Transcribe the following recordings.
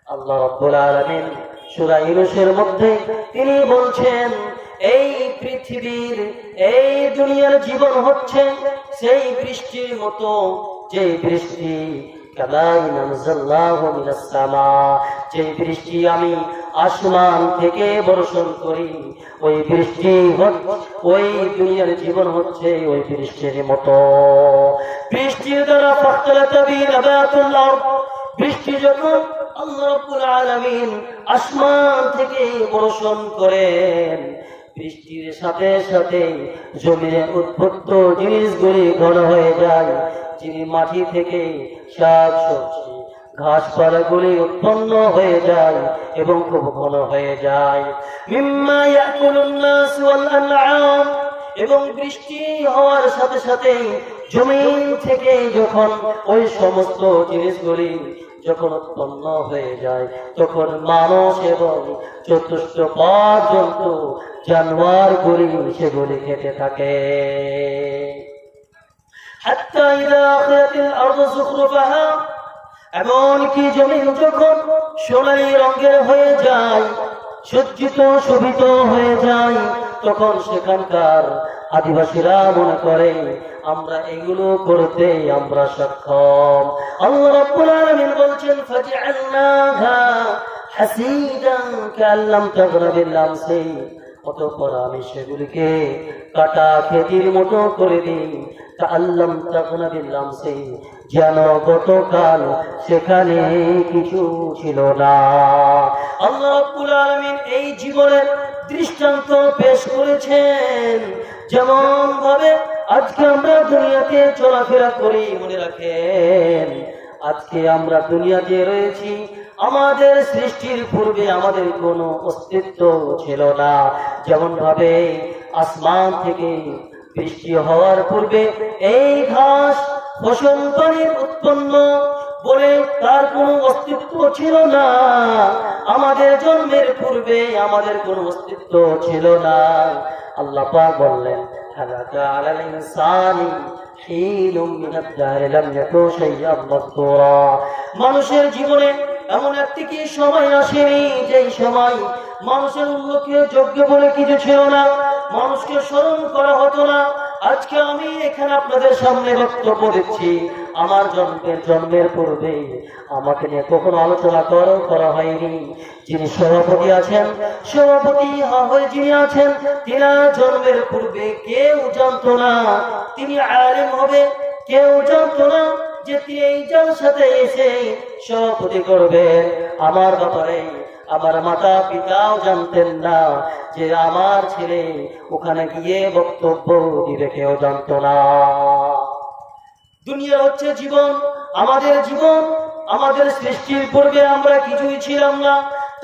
আল্লাহ রাব্বুল আলামিন সূরা ইউনূসের মধ্যে তিনি বলছেন, এই পৃথিবীর এই দুনিয়ার জীবন হচ্ছে সেই বৃষ্টির মতো, যে বৃষ্টি যে বৃষ্টি আমি আসমান থেকে বর্ষণ করি, ওই বৃষ্টি ওই দুনিয়ার জীবন হচ্ছে ওই বৃষ্টির মতো। বৃষ্টির দ্বারা বৃষ্টি যখন আল্লাহ রাব্বুল আলামিন আসমান থেকে বর্ষণ করেন, বৃষ্টির সাথে সাথে জমিনে উদ্ভূত জিনিসগুলি ঘন হয়ে যায়। যিনি মাটি থেকে শাক সবজি ঘাসপালাগুলি উৎপন্ন হয়ে যায় এবং খুব ঘন হয়ে যায়। মিম্মা ইয়াকুলুন নাস ওয়াল আনআম, এবং বৃষ্টি হওয়ার সাথে সাথে জমিন থেকে যখন ওই সমস্ত জিনিসগুলি যখন উৎপন্ন হয়ে যায়, তখন মানুষ এবং চতুষ্পদ জন্তু জানোয়ারগুলি সেগুলি খেতে থাকে। হাত্তা ইযা আখিরাতিল আরদু যুখরুফাহা, এমনকি জমিন যখন সোনালী রঙের হয়ে যায়, সজ্জিত শোভিত হয়ে যায়, তখন সেখানকার আদিবাসীরা মনে করে আমরা এগুলো করতে আমরা সক্ষম। আল্লাহ রাব্বুল আলামিন বলছেন, ফাজআলনাহা হাসীদান কাল্লাম তাগরা বিল আমসি, অতঃপর আমি সেগুলিকে কাটা খেতির মতো করে দিই, কাল্লাম তাগরা বিল আমসি, যেন গতকাল সেখানে কিছু ছিল না। আল্লাহ রাব্বুল আলামিন এই জীবনের দৃষ্টান্ত পেশ করেছেন, যেমন ভাবে আজকে আমরা দুনিয়াতে চলাফেরা করি। মনে রাখেন, আজকে আমরা দুনিয়াতে রয়েছি, আমাদের সৃষ্টির পূর্বে আমাদের কোনো অস্তিত্ব ছিল না। যেমন ভাবে আসমান থেকে বৃষ্টি হওয়ার পূর্বে এই ঘাস ফসল পানির উৎপন্ন বলে তার কোনো অস্তিত্ব ছিল না। আমাদের জন্মের পূর্বে আমাদের কোনো অস্তিত্ব ছিল না। আল্লাহ পাক বললেন, হালাকা আলাল ইনসানি হিনুম মিনাদ দাহরি লাম ইয়াকুন শাইআন মাযকুরা, মানুষের জীবনে এমন একটি কি সময় আসেনি যেই সময় মানুষের উল্লেখের যোগ্য বলে কিছু ছিল না, মানুষকে স্মরণ করা হতো না। আজকে আমি এখানে আপনাদের সামনে বক্তব্য দিচ্ছি, আমার জন্মের পূর্বে আমাকে নিয়ে কখনো আলোচনা করা হয়নি। যিনি সভাপতি আছেন, সভাপতি হয়ে যিনি আছেন, তিনার জন্মের পূর্বে কেউ জানতো না তিনি আলেম হবে, কেউ জানতো না যে তিনি এই জলসাতে এসে সভাপতি করবেন। আমার ব্যাপারে আমার মাতা পিতাও জানতেন না যে আমার ছেলে ওখানে গিয়ে বক্তব্য দিবে, কেউ জানতো না। দুনিয়া হচ্ছে জীবন, আমাদের জীবন, আমাদের সৃষ্টির পূর্বে আমরা কিছুই ছিলাম না।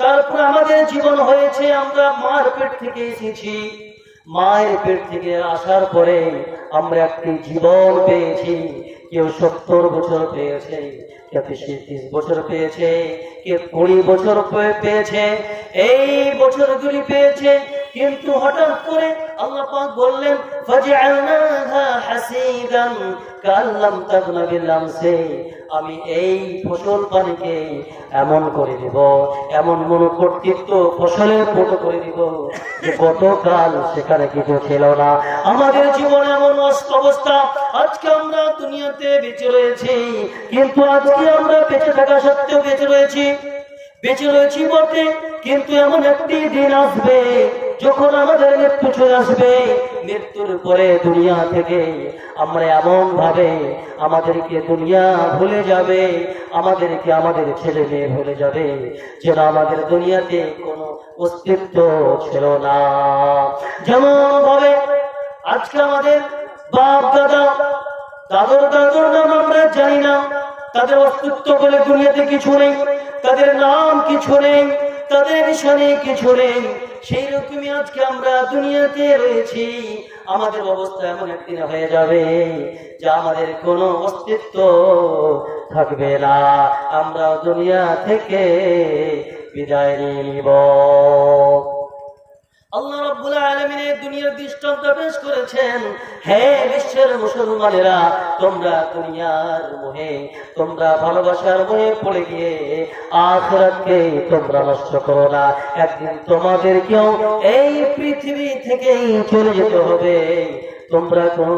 তারপর আমাদের জীবন হয়েছে, আমরা মার পেট থেকে এসেছি। মায়ের পেট থেকে আসার পরে আমরা একটি জীবন পেয়েছি। কেউ 70 বছর পেয়েছে, কেউ 30 বছর পেয়েছে, কেউ 20 বছর পেয়েছে, এই বছরগুলি পেয়েছে। কিন্তু হঠাৎ করে আল্লাহ পাক বললেন, ফাজআলনাহা হাসীদান কাল্লাম তাগনা বিল আমসি, আমি এই ফসল পানিকে এমন করে দিব, এমন মনোকর্তৃত্ব ফসলের মতো করে দিব যে গতকাল সেখানে কিছু ছিল না। আমাদের জীবনে এমন অবস্থা, আজকে আমরা দুনিয়াতে বেঁচে রয়েছি, কিন্তু আজকে আমরা বেঁচে থাকা সত্ত্বেও বেঁচে রয়েছি বটে, কিন্তু এমন একটি দিন আসবে যখন আমাদের মৃত্যু চলে আসবে। মৃত্যুর পরে দুনিয়া থেকে আমরা এমন ভাবে আমাদেরকে দুনিয়া ভুলে যাবে, আমাদেরকে আমাদের ছেলে মেয়ে ভুলে যাবে, যেন আমাদের দুনিয়াতে কোনো অস্তিত্ব ছিল না। যেমন ভাবে আজকে আমাদের বাপ দাদা, দাদুর নাম আমরা জানি না, তাদের অস্তিত্ব বলে দুনিয়াতে কিছু নেই, তাদের নাম কিছু নেই, তাদের নিশানে কিছু নেই। সেই রকমই আজকে আমরা দুনিয়াতে রয়েছি, আমাদের অবস্থা এমন একদিন হয়ে যাবে যে আমাদের কোনো অস্তিত্ব থাকবে না, আমরা দুনিয়া থেকে বিদায় নিব। আল্লাহ রাব্বুল আলামিন এই দুনিয়ার দৃষ্টান্ত পেশ করেছেন। হে বিশ্বের মুসলমানেরা, তোমরা দুনিয়ার মোহে, তোমরা ভালোবাসার মোহে পড়ে গিয়ে আখিরাতকে তোমরা নষ্ট করো না। একদিন তোমাদেরকেও এই পৃথিবী থেকেই চলে যেতে হবে। তোমরা